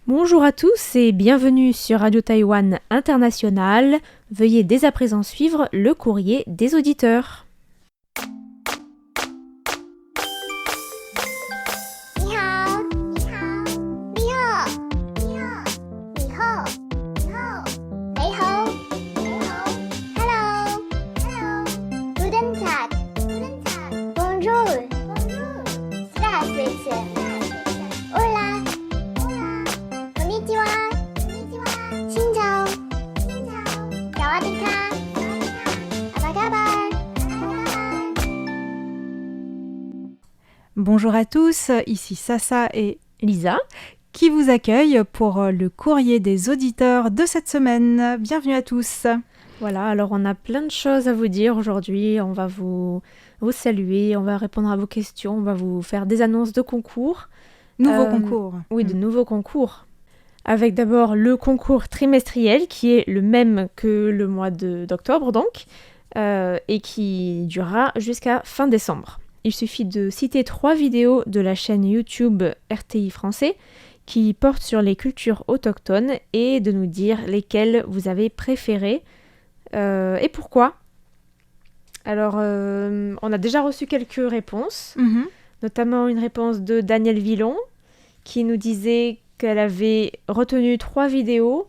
Bonjour à tous et bienvenue sur Radio Taïwan International. Veuillez dès à présent suivre le courrier des auditeurs. 你好，你好，你好，你好，你好，你好，你好，你好，Hello，Hello， Guten Tag，Guten Tag， Bonjour，Bonjour， Здравствуйте， Hola，Hola， Konnichiwa， Konnichiwa， Xin chào， Xin chào， Sawadee ka， Apa kabar， Apa kabar。 Bonjour à tous, ici Sasa et Lisa, qui vous accueille pour le courrier des auditeurs de cette semaine. Bienvenue à tous. voilà, alors on a plein de choses à vous dire aujourd'hui. On va vous saluer, on va répondre à vos questions, on va vous faire des annonces de concours. Nouveau concours. Oui, de nouveaux concours. Avec d'abord le concours trimestriel qui est le même que le mois d'octobre donc, et qui durera jusqu'à fin décembre. Il suffit de citer 3 vidéos de la chaîne YouTube RTI français qui portent sur les cultures autochtones et de nous dire lesquelles vous avez préférées et pourquoi. Alors, on a déjà reçu quelques réponses, notamment une réponse de Danielle Villon qui nous disait qu'elle avait retenu 3 vidéos.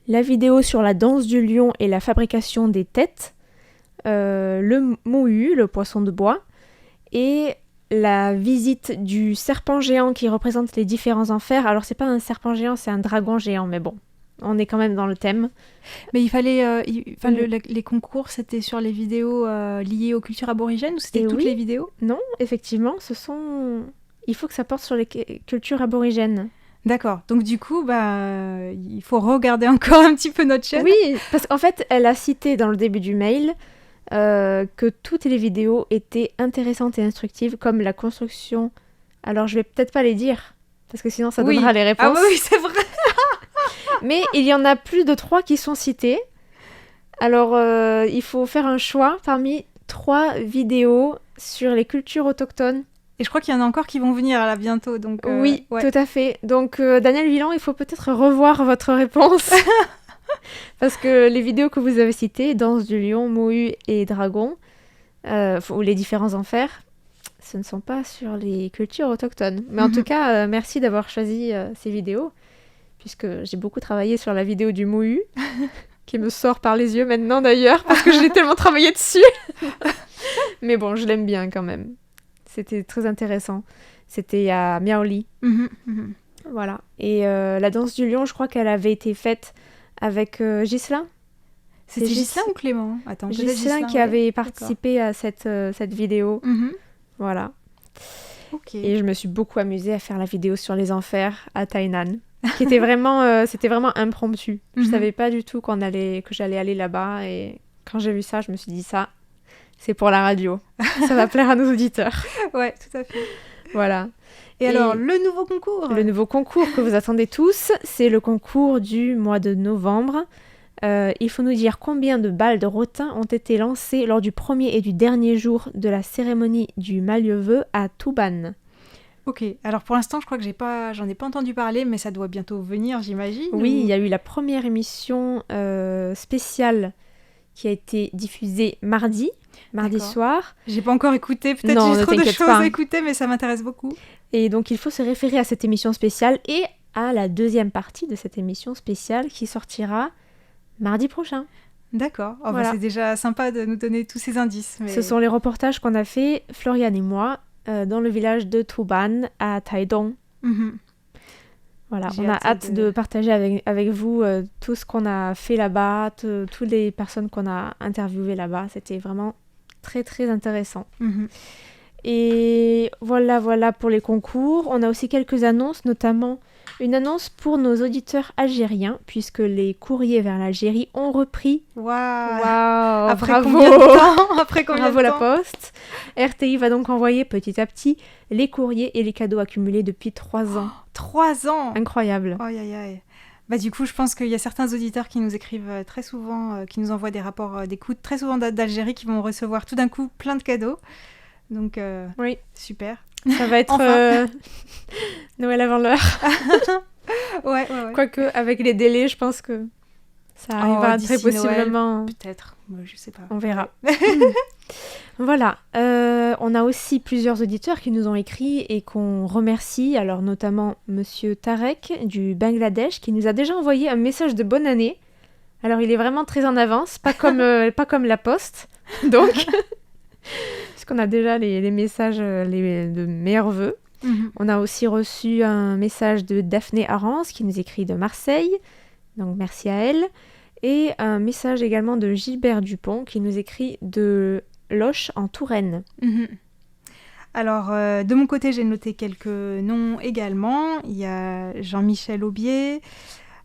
La vidéo sur la danse du lion et la fabrication des têtes, le mohu, le poisson de bois, et la visite du serpent géant qui représente les différents enfers. Alors c'est pas un serpent géant, c'est un dragon géant, mais bon, on est quand même dans le thème. Mais il fallait... les concours, c'était sur les vidéos liées aux cultures aborigènes ou c'était Et toutes oui. les vidéos? Non, effectivement, il faut que ça porte sur les cultures aborigènes. D'accord, donc du coup, il faut regarder encore un petit peu notre chaîne. Oui, parce qu'en fait, elle a cité dans le début du mail que toutes les vidéos étaient intéressantes et instructives, comme la construction. Alors, je vais peut-être pas les dire, parce que sinon ça Oui. donnera les réponses. Ah oui, c'est vrai. Mais il y en a plus de 3 qui sont cités. Alors, il faut faire un choix parmi 3 vidéos sur les cultures autochtones. Et je crois qu'il y en a encore qui vont venir là bientôt. Donc, Oui, ouais. tout à fait. Donc, Daniel Villan, il faut peut-être revoir votre réponse. Parce que les vidéos que vous avez citées, Danse du lion, mohu et dragon, ou les différents enfers, ce ne sont pas sur les cultures autochtones. Mais en tout cas, merci d'avoir choisi ces vidéos, puisque j'ai beaucoup travaillé sur la vidéo du mohu, qui me sort par les yeux maintenant d'ailleurs, parce que je l'ai tellement travaillé dessus. Mais bon, je l'aime bien quand même. C'était très intéressant. C'était à Miaoli. Voilà. Et la danse du lion, je crois qu'elle avait été faite avec Ghislain. C'était C'est Ghislain ou Clément? Attends, peut-être Ghislain qui ouais. avait participé à cette vidéo. Voilà. Ok. Et je me suis beaucoup amusée à faire la vidéo sur les enfers à Tainan, qui était vraiment, c'était vraiment impromptu. Je savais pas du tout que j'allais aller là-bas, et quand j'ai vu ça, je me suis dit ça, c'est pour la radio. Ça va plaire à nos auditeurs. Ouais, tout à fait. Voilà. Et alors, le nouveau concours? Le nouveau concours que vous attendez tous, c'est le concours du mois de novembre. Il faut nous dire combien de balles de rotin ont été lancées lors du premier et du dernier jour de la cérémonie du Malieu-Vœu à Tuban. Ok, alors pour l'instant, je crois que j'en ai pas entendu parler, mais ça doit bientôt venir, j'imagine. Oui, il y a eu la première émission spéciale qui a été diffusée mardi D'accord. soir. J'ai pas encore écouté, peut-être Non, j'ai ne trop de t'inquiète choses pas. à écouter, mais ça m'intéresse beaucoup. Et donc, il faut se référer à cette émission spéciale et à la deuxième partie de cette émission spéciale qui sortira mardi prochain. D'accord, Voilà. c'est déjà sympa de nous donner tous ces indices. Mais... Ce sont les reportages qu'on a fait, Florian et moi, dans le village de Tuban à Taidong. Voilà, J'ai on a hâte hâte de partager avec vous tout ce qu'on a fait là-bas, toutes les personnes qu'on a interviewées là-bas. C'était vraiment très très intéressant. Et voilà pour les concours. On a aussi quelques annonces, notamment une annonce pour nos auditeurs algériens, puisque les courriers vers l'Algérie ont repris. Waouh. Après Bravo. combien de temps? Après combien Bravo de la temps? Poste. RTI va donc envoyer petit à petit les courriers et les cadeaux accumulés depuis 3 ans. 3 ans. Incroyable. Aïe, aïe, aïe. Bah, du coup, je pense qu'il y a certains auditeurs qui nous écrivent très souvent, qui nous envoient des rapports d'écoute très souvent d'Algérie, qui vont recevoir tout d'un coup plein de cadeaux. Donc, Oui. super. Ça va être Enfin. Noël avant l'heure. Ouais. Quoique, avec les délais, je pense que ça arrivera d'ici très possiblement. Noël, peut-être. Je sais pas. On verra. Voilà. On a aussi plusieurs auditeurs qui nous ont écrit et qu'on remercie. Alors, notamment Monsieur Tarek du Bangladesh qui nous a déjà envoyé un message de bonne année. Alors, il est vraiment très en avance, pas comme la Poste. Donc, puisqu'on a déjà les messages de meilleurs vœux. On a aussi reçu un message de Daphné Arance qui nous écrit de Marseille. Donc, merci à elle. Et un message également de Gilbert Dupont qui nous écrit de Loches en Touraine. Alors, de mon côté, j'ai noté quelques noms également. Il y a Jean-Michel Aubier,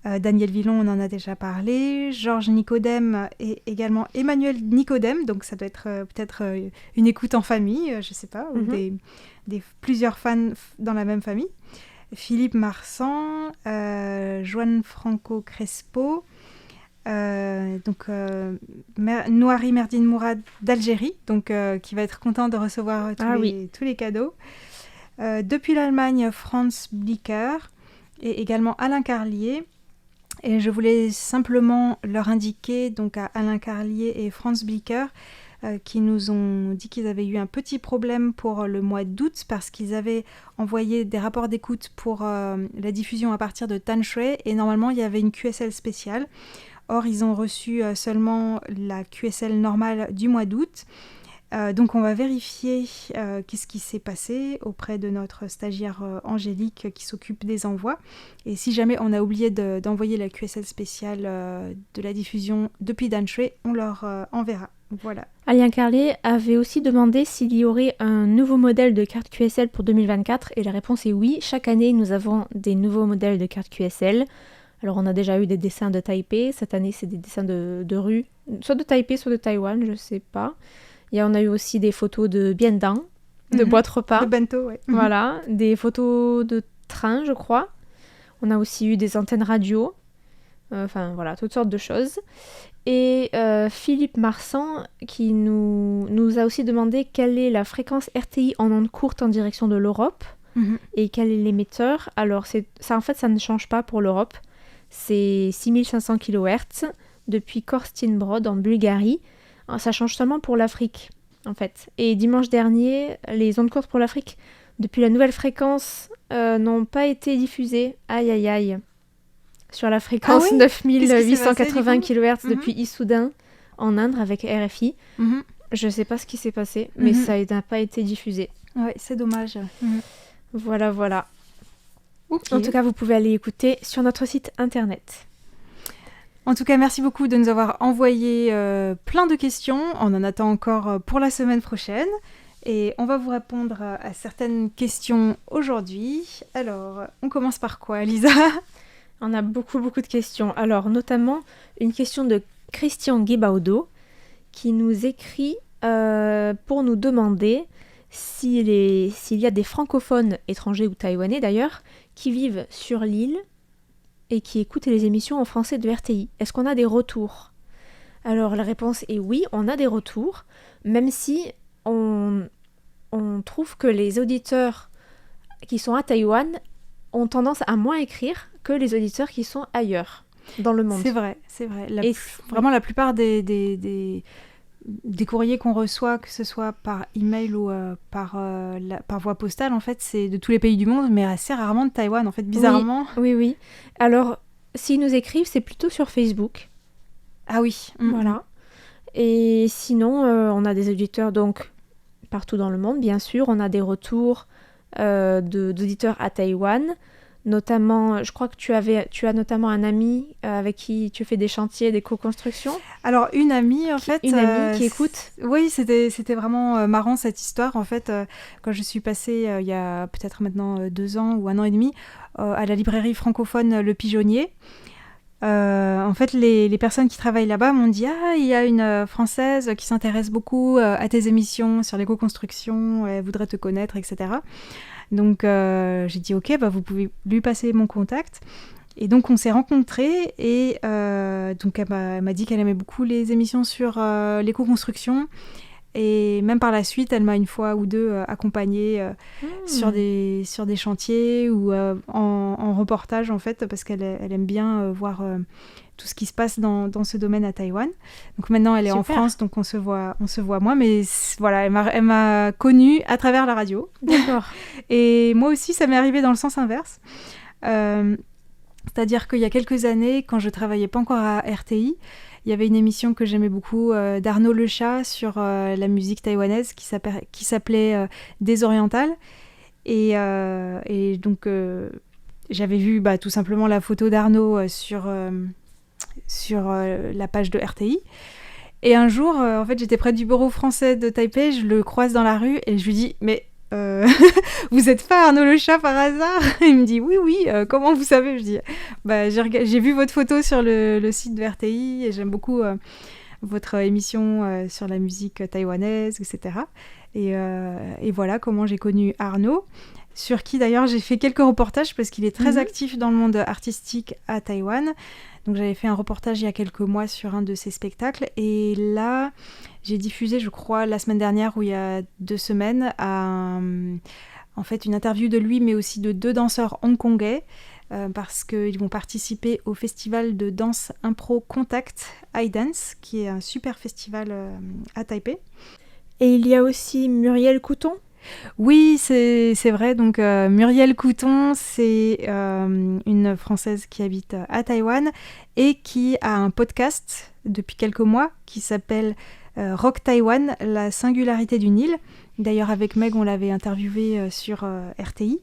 Daniel Villon, on en a déjà parlé, Georges Nicodème et également Emmanuel Nicodème, donc ça doit être peut-être une écoute en famille, je sais pas, ou plusieurs fans dans la même famille. Philippe Marsan, Joanne Franco Crespo, Noari Merdine Mourad d'Algérie, donc qui va être content de recevoir tous les cadeaux. Depuis l'Allemagne, Franz Blicker et également Alain Carlier. Et je voulais simplement leur indiquer, donc à Alain Carlier et Franz Blicker, qui nous ont dit qu'ils avaient eu un petit problème pour le mois d'août parce qu'ils avaient envoyé des rapports d'écoute pour la diffusion à partir de Tanshui et normalement il y avait une QSL spéciale. Or, ils ont reçu seulement la QSL normale du mois d'août. Donc, on va vérifier qu'est-ce qui s'est passé auprès de notre stagiaire Angélique qui s'occupe des envois. Et si jamais on a oublié d'envoyer la QSL spéciale de la diffusion depuis Tanshui, on leur enverra. Voilà. Alain Carlier avait aussi demandé s'il y aurait un nouveau modèle de carte QSL pour 2024. Et la réponse est oui. Chaque année, nous avons des nouveaux modèles de carte QSL. Alors, on a déjà eu des dessins de Taipei. Cette année, c'est des dessins de rue, soit de Taipei, soit de Taïwan, je sais pas. On a eu aussi des photos de biendang, de boîtes repas. De bento, ouais. Voilà, des photos de train, je crois. On a aussi eu des antennes radio. Enfin, voilà, toutes sortes de choses. Et Philippe Marsan, qui nous a aussi demandé quelle est la fréquence RTI en ondes courtes en direction de l'Europe et quel est l'émetteur. Alors, ça, en fait, ça ne change pas pour l'Europe. C'est 6500 kHz depuis Korstinbrod en Bulgarie. Ça change seulement pour l'Afrique, en fait. Et dimanche dernier, les ondes courtes pour l'Afrique, depuis la nouvelle fréquence, n'ont pas été diffusées. Aïe, aïe, aïe. Sur la fréquence 9880 kHz depuis Issoudun, en Inde, avec RFI. Je ne sais pas ce qui s'est passé, mais ça n'a pas été diffusé. Ouais, c'est dommage. Voilà. Okay. En tout cas, vous pouvez aller écouter sur notre site internet. En tout cas, merci beaucoup de nous avoir envoyé plein de questions. On en attend encore pour la semaine prochaine. Et on va vous répondre à certaines questions aujourd'hui. Alors, on commence par quoi, Lisa ? On a beaucoup de questions. Alors, notamment, une question de Christian Guébaudo qui nous écrit pour nous demander s'il y a des francophones étrangers ou taïwanais d'ailleurs qui vivent sur l'île et qui écoutent les émissions en français de RTI. Est-ce qu'on a des retours ? Alors la réponse est oui, on a des retours, même si on trouve que les auditeurs qui sont à Taïwan ont tendance à moins écrire que les auditeurs qui sont ailleurs dans le monde. C'est vrai. Vraiment, la plupart des courriers qu'on reçoit, que ce soit par email ou par voie postale, en fait, c'est de tous les pays du monde, mais assez rarement de Taïwan, en fait, bizarrement. Oui. Alors, s'ils nous écrivent, c'est plutôt sur Facebook. Ah oui. Voilà. Et sinon, on a des auditeurs, donc, partout dans le monde, bien sûr. On a des retours d'auditeurs à Taïwan. Notamment, je crois que tu as notamment un ami avec qui tu fais des chantiers, des co-constructions. Alors, une amie, en fait... Une amie qui écoute. Oui, c'était vraiment marrant, cette histoire. En fait, quand je suis passée, il y a peut-être maintenant 2 ans ou 1 an et demi, à la librairie francophone Le Pigeonnier, en fait, les personnes qui travaillent là-bas m'ont dit « Ah, il y a une Française qui s'intéresse beaucoup à tes émissions sur l'éco-construction, elle voudrait te connaître, etc. » Donc, j'ai dit « Ok, vous pouvez lui passer mon contact. » Et donc, on s'est rencontrés et donc, elle m'a dit qu'elle aimait beaucoup les émissions sur l'éco-construction. Et même par la suite, elle m'a une fois ou deux accompagnée sur des chantiers ou en reportage, en fait, parce qu'elle aime bien voir tout ce qui se passe dans ce domaine à Taïwan. Donc maintenant, elle est en France, donc on se voit moins. Mais voilà, elle m'a connue à travers la radio. D'accord. Et moi aussi, ça m'est arrivé dans le sens inverse. C'est-à-dire qu'il y a quelques années, quand je travaillais pas encore à RTI, il y avait une émission que j'aimais beaucoup d'Arnaud Lechat sur la musique taïwanaise qui s'appelait Désorientale. Et donc, j'avais vu tout simplement la photo d'Arnaud sur la page de RTI. Et un jour, en fait, j'étais près du bureau français de Taipei, je le croise dans la rue et je lui dis « Mais vous n'êtes pas Arnaud Lechat par hasard ?» Il me dit « Oui, comment vous savez ?» Je dis « J'ai vu votre photo sur le site de RTI et j'aime beaucoup votre émission sur la musique taïwanaise, etc. » Et voilà comment j'ai connu Arnaud, sur qui d'ailleurs j'ai fait quelques reportages parce qu'il est très actif dans le monde artistique à Taïwan. Donc j'avais fait un reportage il y a quelques mois sur un de ses spectacles et là j'ai diffusé, je crois, la semaine dernière ou il y a 2 semaines, en fait une interview de lui mais aussi de 2 danseurs hongkongais parce qu'ils vont participer au festival de danse impro Contact iDance qui est un super festival à Taipei. Et il y a aussi Muriel Couton. Oui, c'est vrai. Donc, Muriel Couton, c'est une Française qui habite à Taïwan et qui a un podcast depuis quelques mois qui s'appelle Rock Taïwan, la singularité du Nil. D'ailleurs, avec Meg, on l'avait interviewée sur RTI.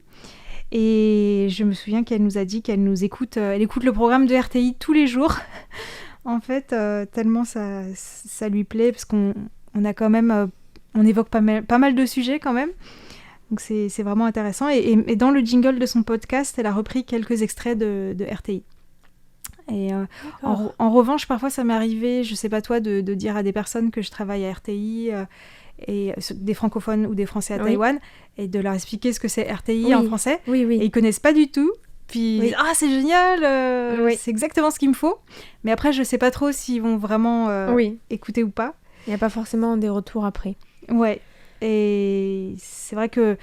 Et je me souviens qu'elle nous a dit qu'elle nous écoute, elle écoute le programme de RTI tous les jours. En fait, tellement ça lui plaît, parce qu'on a quand même... on évoque pas mal de sujets quand même, donc c'est vraiment intéressant. Et dans le jingle de son podcast, elle a repris quelques extraits de RTI. Et en revanche, parfois ça m'est arrivé, je sais pas toi, de dire à des personnes que je travaille à RTI, et des francophones ou des Français à Taïwan, et de leur expliquer ce que c'est RTI en français. Oui. Et ils connaissent pas du tout. Puis ils disent, ah, c'est génial, c'est exactement ce qu'il me faut. Mais après, je sais pas trop s'ils vont vraiment écouter ou pas. Il n'y a pas forcément des retours après. Ouais, et c'est vrai que,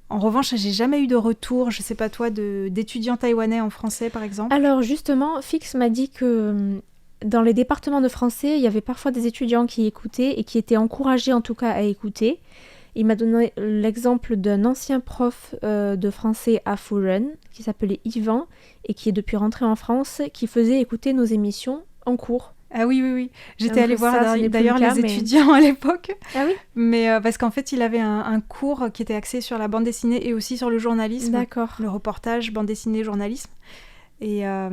en revanche, j'ai jamais eu de retour, je sais pas toi, d'étudiants taïwanais en français, par exemple. Alors justement, Fix m'a dit que dans les départements de français, il y avait parfois des étudiants qui écoutaient et qui étaient encouragés en tout cas à écouter. Il m'a donné l'exemple d'un ancien prof de français à Furen, qui s'appelait Yvan, et qui est depuis rentré en France, qui faisait écouter nos émissions en cours. Ah oui. J'étais allée voir d'ailleurs les étudiants à l'époque. Ah oui. Mais parce qu'en fait, il avait un cours qui était axé sur la bande dessinée et aussi sur le journalisme. D'accord. Le reportage, bande dessinée, journalisme. Et à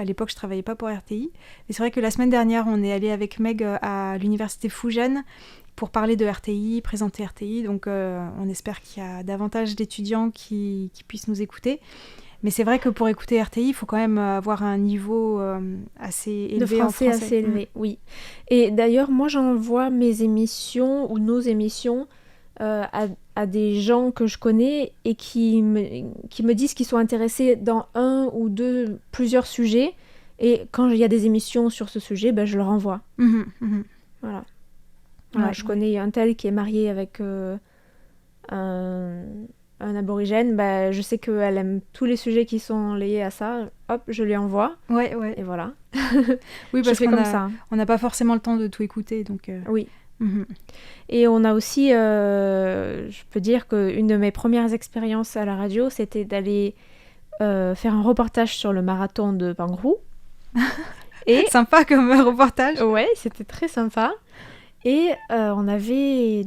l'époque, je travaillais pas pour RTI. Et c'est vrai que la semaine dernière, on est allé avec Meg à l'université Fujian pour parler de RTI, présenter RTI. Donc, on espère qu'il y a davantage d'étudiants qui puissent nous écouter. Mais c'est vrai que pour écouter RTI, il faut quand même avoir un niveau assez élevé en français. Assez élevé, oui. Et d'ailleurs, moi, j'envoie mes émissions ou nos émissions à des gens que je connais et qui me disent qu'ils sont intéressés dans plusieurs sujets. Et quand il y a des émissions sur ce sujet, je leur envoie. Voilà. Je connais un tel qui est marié avec un aborigène, je sais qu'elle aime tous les sujets qui sont liés à ça. Hop, je lui envoie. Ouais. Et voilà. Oui, parce qu'on n'a pas forcément le temps de tout écouter, donc... Oui. Et on a aussi, je peux dire qu'une de mes premières expériences à la radio, c'était d'aller faire un reportage sur le marathon de Pangrou. Et sympa comme reportage. Ouais, c'était très sympa. Et on avait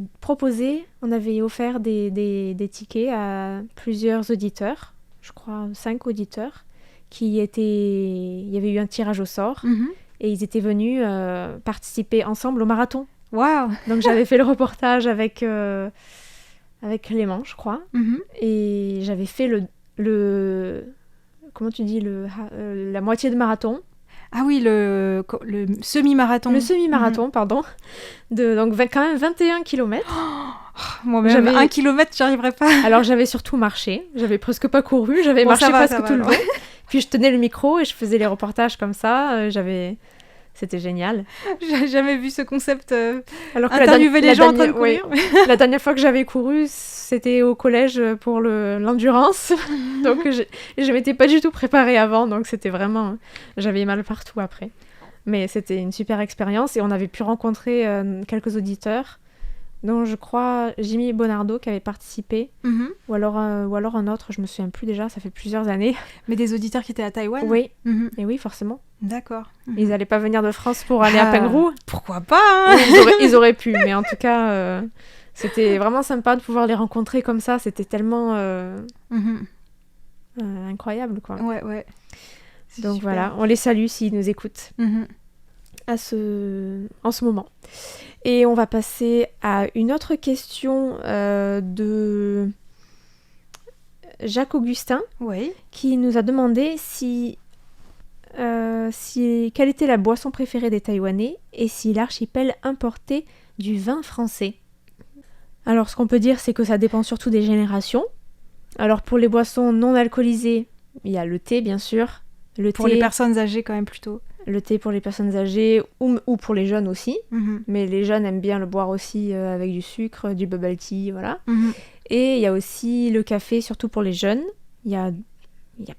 offert des tickets à plusieurs auditeurs, je crois 5 auditeurs, il y avait eu un tirage au sort, et ils étaient venus participer ensemble au marathon. Waouh! Donc j'avais fait le reportage avec Clément, je crois, et j'avais fait le comment tu dis, la moitié de marathon. Ah oui, le semi-marathon. Le semi-marathon, pardon. Donc quand même 21 km. Moi-même, j'avais 1 km, j'y arriverais pas. Alors j'avais surtout marché. J'avais presque pas couru. J'avais marché presque tout le long. Puis je tenais le micro et je faisais les reportages comme ça. C'était génial. J'ai jamais vu ce concept. Alors que interviewer les gens en train de courir. La dernière fois que j'avais couru, c'était au collège pour l'endurance. Donc je m'étais pas du tout préparée avant, donc c'était vraiment... J'avais mal partout après. Mais c'était une super expérience et on avait pu rencontrer quelques auditeurs, dont je crois Jimmy Bonardo qui avait participé, ou alors un autre, je me souviens plus déjà, ça fait plusieurs années. Mais des auditeurs qui étaient à Taïwan? Oui, et oui, forcément. D'accord. Ils n'allaient pas venir de France pour aller à Penghu. Pourquoi pas, hein. Ils auraient pu, mais en tout cas, c'était vraiment sympa de pouvoir les rencontrer comme ça, c'était tellement incroyable, quoi. Ouais. Donc super. voilà, on les salue s'ils nous écoutent en ce moment. Et on va passer à une autre question de Jacques Augustin, qui nous a demandé quelle était la boisson préférée des Taïwanais et si l'archipel importait du vin français. Alors ce qu'on peut dire, c'est que ça dépend surtout des générations. Alors pour les boissons non alcoolisées, il y a le thé bien sûr. Pour les personnes âgées quand même plutôt. Le thé pour les personnes âgées ou pour les jeunes aussi. Mais les jeunes aiment bien le boire aussi avec du sucre, du bubble tea, voilà. Et il y a aussi le café, surtout pour les jeunes. Il y a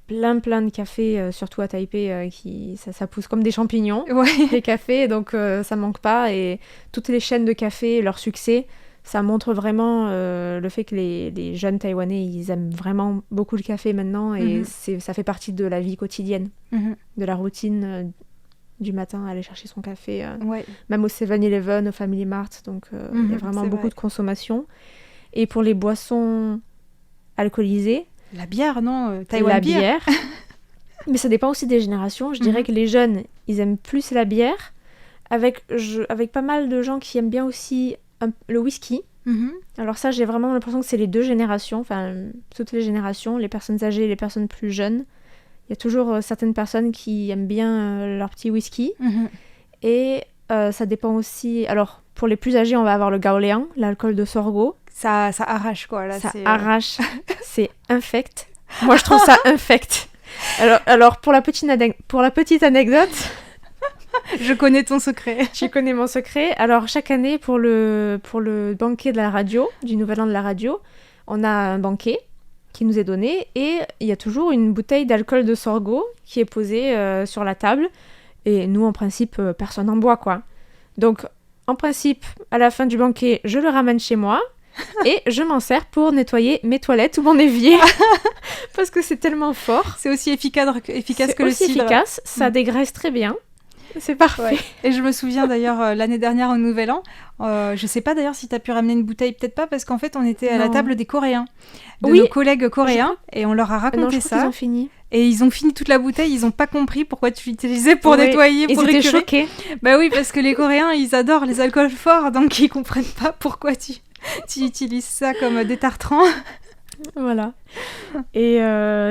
plein de cafés, surtout à Taipei, ça pousse comme des champignons, les cafés, donc ça manque pas. Et toutes les chaînes de café, leur succès, ça montre vraiment le fait que les jeunes Taïwanais, ils aiment vraiment beaucoup le café maintenant. Et ça fait partie de la vie quotidienne, de la routine du matin, aller chercher son café, même au 7-Eleven, au Family Mart. Donc il y a vraiment beaucoup de consommation. Et pour les boissons alcoolisées, la bière, non Taïwan la bière. Mais ça dépend aussi des générations. Je dirais que les jeunes, ils aiment plus la bière, avec pas mal de gens qui aiment bien aussi le whisky. Alors ça, j'ai vraiment l'impression que c'est les deux générations, enfin toutes les générations, les personnes âgées et les personnes plus jeunes. Il y a toujours certaines personnes qui aiment bien leur petit whisky. Et ça dépend aussi... Alors, pour les plus âgés, on va avoir le gaoléan, l'alcool de sorgho. Ça arrache, quoi. Là, ça arrache. C'est infect. Moi, je trouve ça infect. Alors pour la petite anecdote... Je connais ton secret. Tu connais mon secret. Alors, chaque année, pour le banquet de la radio, du Nouvel An de la radio, on a un banquet qui nous est donné et il y a toujours une bouteille d'alcool de sorgho qui est posée sur la table. Et nous, en principe, personne n'en boit, quoi. Donc, en principe, à la fin du banquet, je le ramène chez moi et je m'en sers pour nettoyer mes toilettes ou mon évier parce que c'est tellement fort. C'est aussi efficace que le cidre. C'est aussi efficace, ça dégraisse très bien. C'est parfait. Ouais. Et je me souviens d'ailleurs l'année dernière au Nouvel An, je sais pas d'ailleurs si tu as pu ramener une bouteille, peut-être pas, parce qu'en fait on était à la table des Coréens, nos collègues coréens, et on leur a raconté ça. Ils ont fini. Et ils ont fini toute la bouteille, ils ont pas compris pourquoi tu l'utilisais pour nettoyer, pour récurer. Ils étaient choqués. Bah oui, parce que les Coréens ils adorent les alcools forts, donc ils comprennent pas pourquoi tu utilises ça comme détartrant. Voilà. Et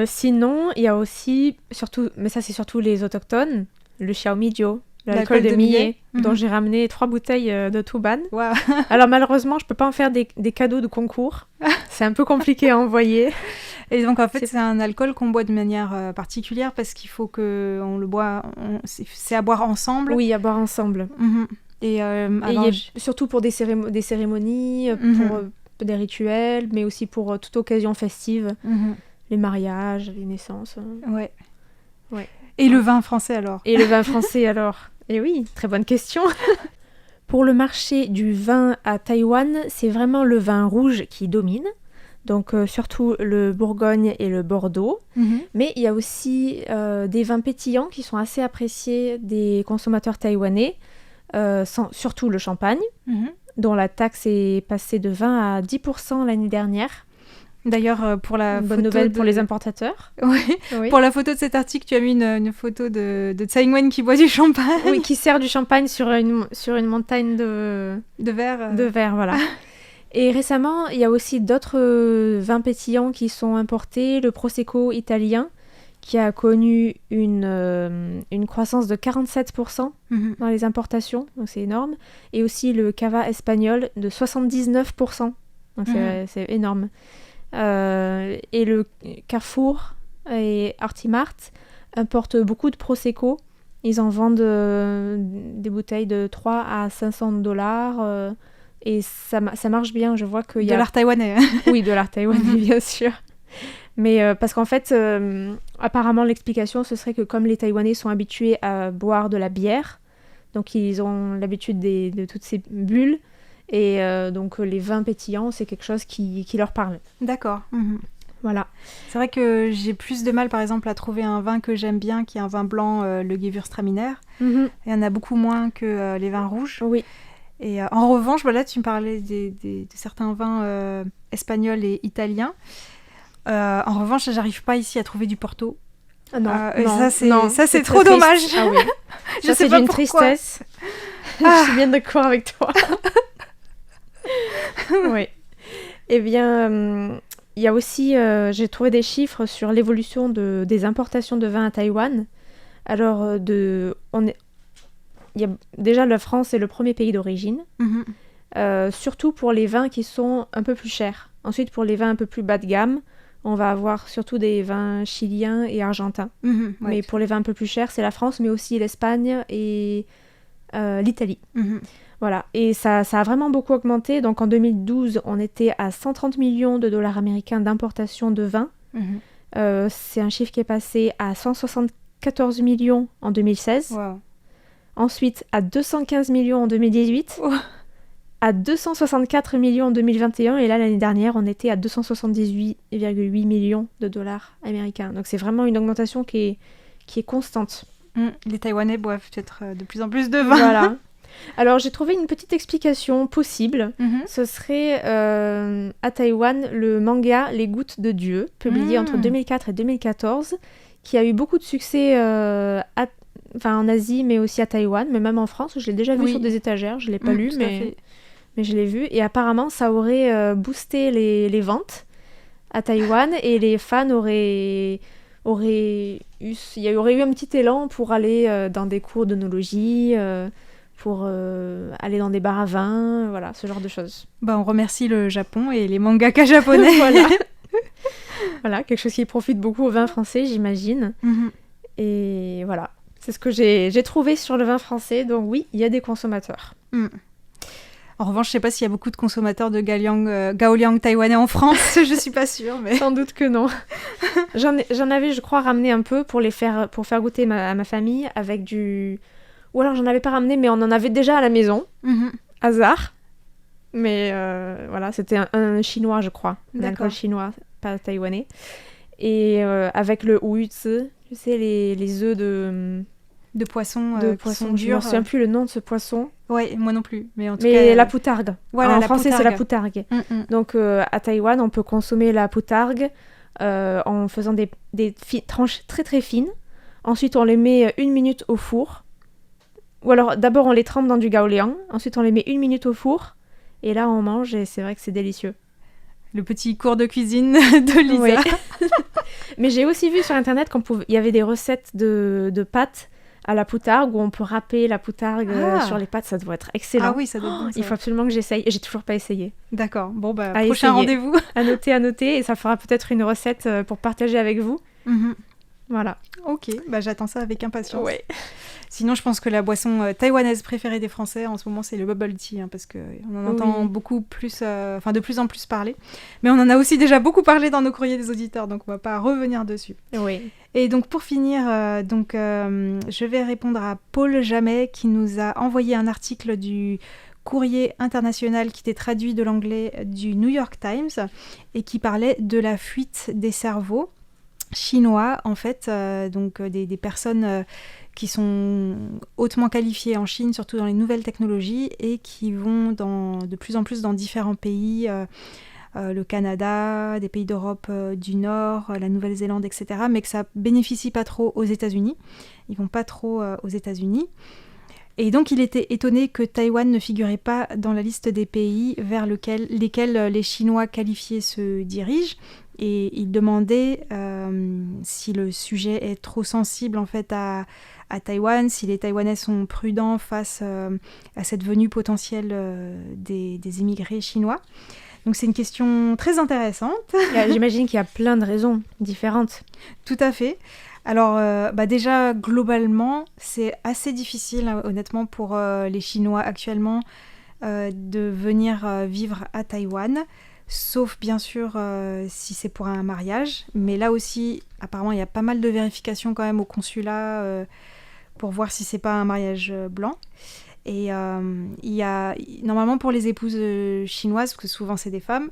sinon, il y a aussi, mais ça c'est surtout les autochtones, le Xiaomijiu, l'alcool de millet, dont j'ai ramené 3 bouteilles de Tuban. Wow. Alors malheureusement, je peux pas en faire des cadeaux de concours. C'est un peu compliqué à envoyer. Et donc en fait, c'est un alcool qu'on boit de manière particulière parce qu'il faut qu'on le boit, c'est à boire ensemble. Oui, à boire ensemble. Et surtout pour des cérémonies, pour des rituels, mais aussi pour toute occasion festive, les mariages, les naissances. Ouais. Et le vin français alors ? Et oui, très bonne question. Pour le marché du vin à Taïwan, c'est vraiment le vin rouge qui domine. Donc surtout le Bourgogne et le Bordeaux. Mais il y a aussi des vins pétillants qui sont assez appréciés des consommateurs taïwanais, surtout le champagne, dont la taxe est passée de 20 à 10% l'année dernière. D'ailleurs, pour la bonne nouvelle pour les importateurs. Oui. Pour la photo de cet article, tu as mis une photo de Tsai Ing-wen qui boit du champagne. Oui, qui sert du champagne sur une montagne de verre. De verre, voilà. Et récemment, il y a aussi d'autres vins pétillants qui sont importés. Le Prosecco italien, qui a connu une croissance de 47% dans les importations, donc c'est énorme. Et aussi le Cava espagnol de 79%, donc c'est énorme. Et le Carrefour et Artimart importent beaucoup de Prosecco Ils en vendent des bouteilles de 3 à 500 $. Et ça marche bien. Je vois qu'il y a... De l'art taïwanais. Oui, de l'art taïwanais, bien sûr. Mais parce qu'en fait, apparemment, l'explication, ce serait que comme les Taïwanais sont habitués à boire de la bière, donc ils ont l'habitude de toutes ces bulles, et donc les vins pétillants, c'est quelque chose qui leur parle. D'accord. Voilà. C'est vrai que j'ai plus de mal, par exemple, à trouver un vin que j'aime bien, qui est un vin blanc, le Gewürztraminer. Il y en a beaucoup moins que les vins rouges. Oui. Et en revanche, voilà, tu me parlais de certains vins espagnols et italiens. En revanche, j'arrive pas ici à trouver du Porto. Ah non, ça c'est trop dommage. Ah oui. Je sais pas d'une pourquoi. Tristesse. Je suis bien d'accord avec toi. Oui. Eh bien, il y a aussi, j'ai trouvé des chiffres sur l'évolution des importations de vin à Taïwan. Alors, déjà, la France est le premier pays d'origine, surtout pour les vins qui sont un peu plus chers. Ensuite, pour les vins un peu plus bas de gamme, on va avoir surtout des vins chiliens et argentins. Mais pour les vins un peu plus chers, c'est la France, mais aussi l'Espagne et l'Italie. Voilà. Et ça a vraiment beaucoup augmenté. Donc en 2012, on était à 130 millions de dollars américains d'importation de vin. C'est un chiffre qui est passé à 174 millions en 2016. Wow. Ensuite, à 215 millions en 2018. À 264 millions en 2021, et là, l'année dernière, on était à 278,8 millions de dollars américains. Donc c'est vraiment une augmentation qui est constante. Les Taïwanais boivent peut-être de plus en plus de vin. Voilà. Alors j'ai trouvé une petite explication possible. Ce serait à Taïwan le manga Les Gouttes de Dieu, publié entre 2004 et 2014, qui a eu beaucoup de succès en Asie, mais aussi à Taïwan, mais même en France. Je l'ai déjà vu sur des étagères, je ne l'ai pas lu, mais je l'ai vu. Et apparemment, ça aurait boosté les ventes à Taïwan, et les fans il y aurait eu un petit élan pour aller dans des cours d'œnologie, pour aller dans des bars à vin, voilà, ce genre de choses. On remercie le Japon et les mangaka japonais. Voilà, quelque chose qui profite beaucoup au vin français, j'imagine. Et voilà, c'est ce que j'ai trouvé sur le vin français. Donc oui, il y a des consommateurs. En revanche, je sais pas s'il y a beaucoup de consommateurs de Gaoliang taïwanais en France, je suis pas sûre. Mais... Sans doute que non. J'en avais, je crois, ramené un peu pour faire goûter à ma famille avec du... Ou alors j'en avais pas ramené, mais on en avait déjà à la maison. Hasard. Mais voilà, c'était un chinois, je crois. Un alcool chinois, pas taïwanais. Et avec le huizi, tu sais, les œufs de poisson durs. Je ne me souviens plus le nom de ce poisson. Ouais, moi non plus. Mais en tout cas, la poutargue. Voilà, en français, c'est la poutargue. Donc à Taïwan, on peut consommer la poutargue en faisant des tranches très très fines. Ensuite, on les met 1 minute au four. Ou alors, d'abord, on les trempe dans du gaoliang. Ensuite, on les met 1 minute au four. Et là, on mange et c'est vrai que c'est délicieux. Le petit cours de cuisine de Lisa. Oui. Mais j'ai aussi vu sur Internet qu'il y avait des recettes de pâtes à la poutargue où on peut râper la poutargue sur les pâtes. Ça doit être excellent. Ah oui, ça doit être bon, ça. Il faut absolument que j'essaye. J'ai toujours pas essayé. D'accord. Bon, prochain rendez-vous. À noter. Et ça fera peut-être une recette pour partager avec vous. Voilà. Ok, j'attends ça avec impatience. Ouais. Sinon, je pense que la boisson taïwanaise préférée des Français en ce moment, c'est le bubble tea, parce qu'on en entend beaucoup plus, de plus en plus parler. Mais on en a aussi déjà beaucoup parlé dans nos courriers des auditeurs, donc on va pas revenir dessus. Oui. Et donc pour finir, je vais répondre à Paul Jamet qui nous a envoyé un article du Courrier international qui était traduit de l'anglais du New York Times et qui parlait de la fuite des cerveaux chinois, en fait, des personnes qui sont hautement qualifiées en Chine, surtout dans les nouvelles technologies, et qui vont de plus en plus dans différents pays, le Canada, des pays d'Europe du Nord, la Nouvelle-Zélande, etc., mais que ça bénéficie pas trop aux États-Unis. Ils vont pas trop aux États-Unis. Et donc, il était étonné que Taïwan ne figurait pas dans la liste des pays vers lesquels les Chinois qualifiés se dirigent. Et il demandait si le sujet est trop sensible en fait à Taïwan, si les Taïwanais sont prudents face à cette venue potentielle des immigrés chinois. Donc c'est une question très intéressante. J'imagine qu'il y a plein de raisons différentes. Tout à fait. Alors, déjà, globalement, c'est assez difficile, honnêtement, pour les Chinois actuellement de venir vivre à Taïwan, sauf bien sûr si c'est pour un mariage. Mais là aussi, apparemment, il y a pas mal de vérifications quand même au consulat pour voir si c'est pas un mariage blanc. Et il y a, normalement, pour les épouses chinoises, parce que souvent c'est des femmes,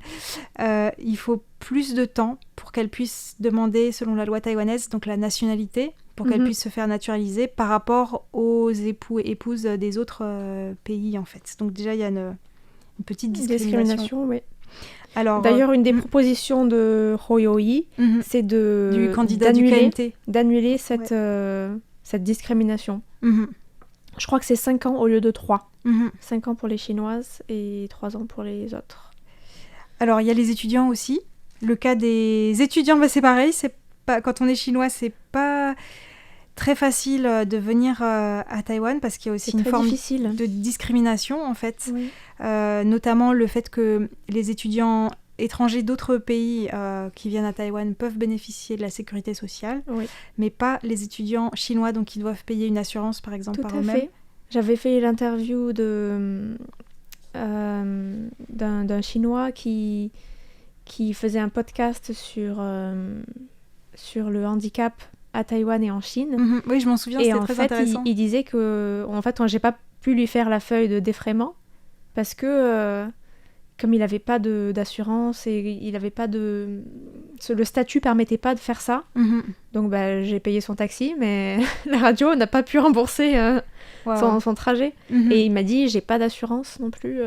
il faut plus de temps pour qu'elles puissent demander, selon la loi taïwanaise, donc la nationalité, pour qu'elles puissent se faire naturaliser par rapport aux époux et épouses des autres pays, en fait. Donc déjà, il y a une petite discrimination. Oui. Alors, d'ailleurs, une des propositions de Hoyoi, c'est du candidat du KMT. D'annuler cette discrimination. Je crois que c'est 5 ans au lieu de 3. 5 ans pour les Chinoises et 3 ans pour les autres. Alors, il y a les étudiants aussi. Le cas des étudiants, c'est pareil. C'est pas, quand on est chinois, c'est pas très facile de venir à Taïwan parce qu'il y a aussi une forme de discrimination, en fait. Oui. Notamment le fait que les étudiants étrangers d'autres pays qui viennent à Taïwan peuvent bénéficier de la sécurité sociale, mais pas les étudiants chinois, donc ils doivent payer une assurance, par exemple, par eux-mêmes. Fait. J'avais fait l'interview d'un Chinois qui faisait un podcast sur le handicap à Taïwan et en Chine. Oui, je m'en souviens, c'était très intéressant. Il disait que, en fait, j'ai pas pu lui faire la feuille de défraiement parce que... comme il n'avait pas d'assurance et il avait pas le statut permettait pas de faire ça. Donc j'ai payé son taxi, mais la radio n'a pas pu rembourser son trajet. Et il m'a dit j'ai pas d'assurance non plus,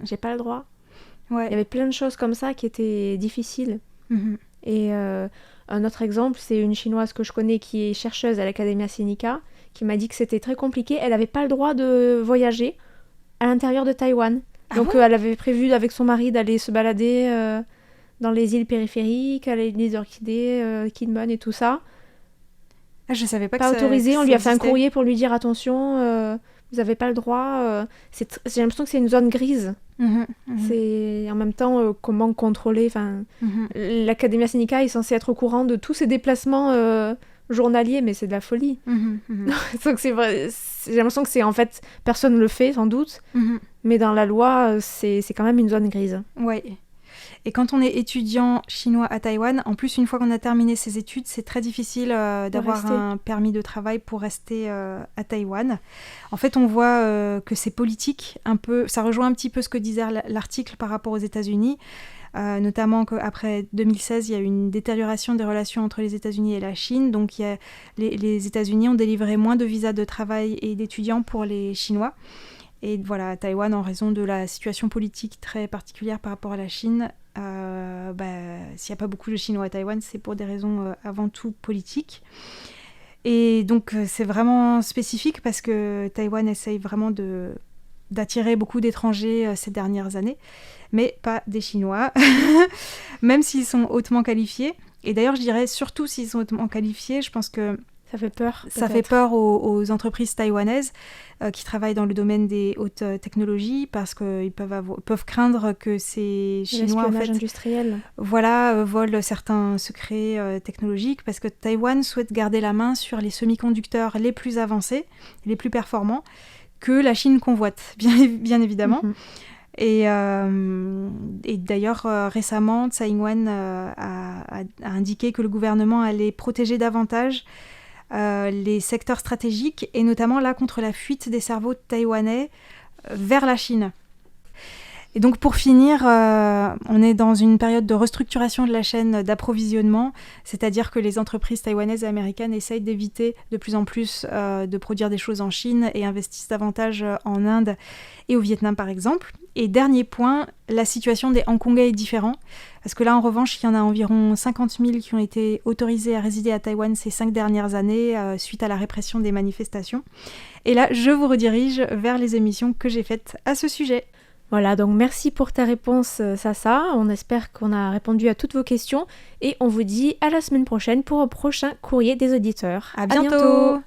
j'ai pas le droit. Il y avait plein de choses comme ça qui étaient difficiles. Et un autre exemple, c'est une Chinoise que je connais qui est chercheuse à l'Academia Sinica qui m'a dit que c'était très compliqué. Elle n'avait pas le droit de voyager à l'intérieur de Taïwan. Donc elle avait prévu avec son mari d'aller se balader dans les îles périphériques, aller les orchidées, Kinmen et tout ça. Ah, je savais pas que ça autorisé. On lui a fait un courrier pour lui dire attention, vous n'avez pas le droit. J'ai l'impression que c'est une zone grise. C'est en même temps comment contrôler. L'Academia Sinica est censée être au courant de tous ses déplacements journaliers, mais c'est de la folie. Donc c'est vrai. J'ai l'impression que c'est en fait personne ne le fait sans doute. Mais dans la loi, c'est quand même une zone grise. Ouais. Et quand on est étudiant chinois à Taïwan, en plus, une fois qu'on a terminé ses études, c'est très difficile d'avoir un permis de travail pour rester à Taïwan. En fait, on voit que c'est politique, un peu. Ça rejoint un petit peu ce que disait l'article par rapport aux États-Unis. Notamment qu'après 2016, il y a eu une détérioration des relations entre les États-Unis et la Chine. Donc, les États-Unis ont délivré moins de visas de travail et d'étudiants pour les Chinois. Et voilà, à Taïwan, en raison de la situation politique très particulière par rapport à la Chine, s'il n'y a pas beaucoup de Chinois à Taïwan, c'est pour des raisons avant tout politiques. Et donc, c'est vraiment spécifique parce que Taïwan essaye vraiment d'attirer beaucoup d'étrangers ces dernières années, mais pas des Chinois, même s'ils sont hautement qualifiés. Et d'ailleurs, je dirais surtout s'ils sont hautement qualifiés, je pense que ça fait peur. Ça fait peur aux entreprises taïwanaises qui travaillent dans le domaine des hautes technologies parce qu'ils peuvent craindre que ces Chinois industriel. Volent certains secrets technologiques parce que Taïwan souhaite garder la main sur les semi-conducteurs les plus avancés, les plus performants que la Chine convoite, bien évidemment. Et d'ailleurs, récemment, Tsai Ing-wen a indiqué que le gouvernement allait protéger davantage les secteurs stratégiques, et notamment là contre la fuite des cerveaux taïwanais vers la Chine. Et donc pour finir, on est dans une période de restructuration de la chaîne d'approvisionnement, c'est-à-dire que les entreprises taïwanaises et américaines essayent d'éviter de plus en plus de produire des choses en Chine et investissent davantage en Inde et au Vietnam par exemple. Et dernier point, la situation des Hongkongais est différente, parce que là en revanche, il y en a environ 50 000 qui ont été autorisés à résider à Taïwan ces 5 dernières années suite à la répression des manifestations. Et là, je vous redirige vers les émissions que j'ai faites à ce sujet. Voilà, donc merci pour ta réponse, Sasa. On espère qu'on a répondu à toutes vos questions et on vous dit à la semaine prochaine pour un prochain courrier des auditeurs. À bientôt.